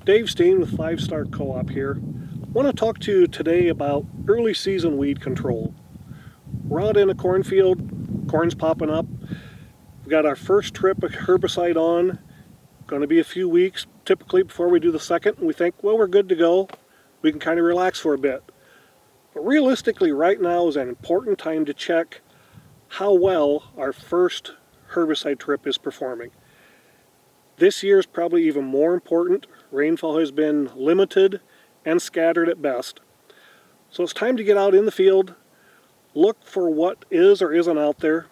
Dave Steen with 5-Star Co-op here. I want to talk to you today about early season weed control. We're out in a cornfield, corn's popping up. We've got our first trip of herbicide on. Going to be a few weeks typically before we do the second. We think, well, we're good to go. We can kind of relax for a bit. But realistically, right now is an important time to check how well our first herbicide trip is performing. This year is probably even more important. Rainfall has been limited and scattered at best. So it's time to get out in the field, look for what is or isn't out there.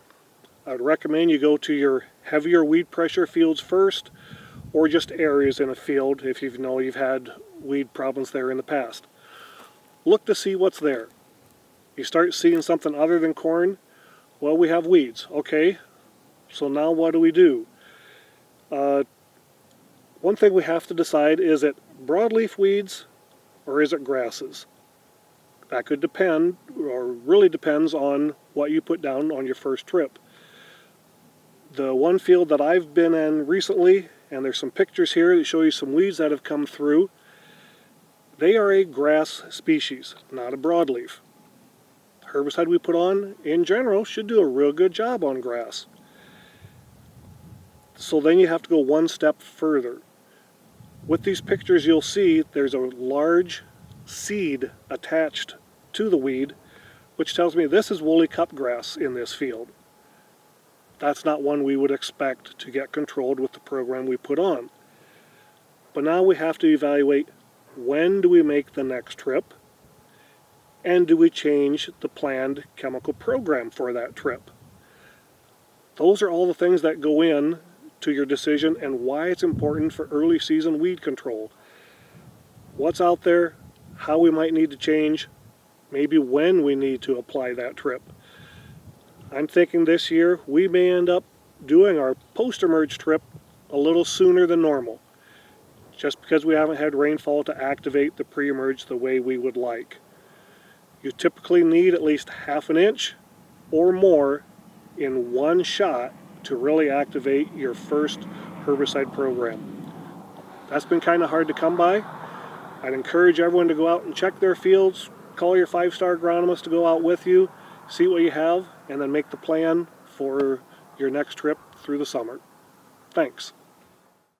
I would recommend you go to your heavier weed pressure fields first, or just areas in a field if you know you've had weed problems there in the past. Look to see what's there. You start seeing something other than corn, well, we have weeds. Okay, so now what do we do? One thing we have to decide, is it broadleaf weeds or is it grasses? That could depend, or really depends on what you put down on your first trip. The one field that I've been in recently, and there's some pictures here that show you some weeds that have come through, they are a grass species, not a broadleaf. Herbicide we put on, in general, should do a real good job on grass. So then you have to go one step further. With these pictures you'll see there's a large seed attached to the weed, which tells me this is woolly cupgrass in this field. That's not one we would expect to get controlled with the program we put on. But now we have to evaluate, when do we make the next trip, and do we change the planned chemical program for that trip? Those are all the things that go in to your decision and why it's important for early season weed control. What's out there, how we might need to change, maybe when we need to apply that trip. I'm thinking this year we may end up doing our post-emerge trip a little sooner than normal, just because we haven't had rainfall to activate the pre-emerge the way we would like. You typically need at least ½ an inch or more in one shot to really activate your first herbicide program. That's been kind of hard to come by. I'd encourage everyone to go out and check their fields, call your 5-Star agronomist to go out with you, see what you have, and then make the plan for your next trip through the summer. Thanks.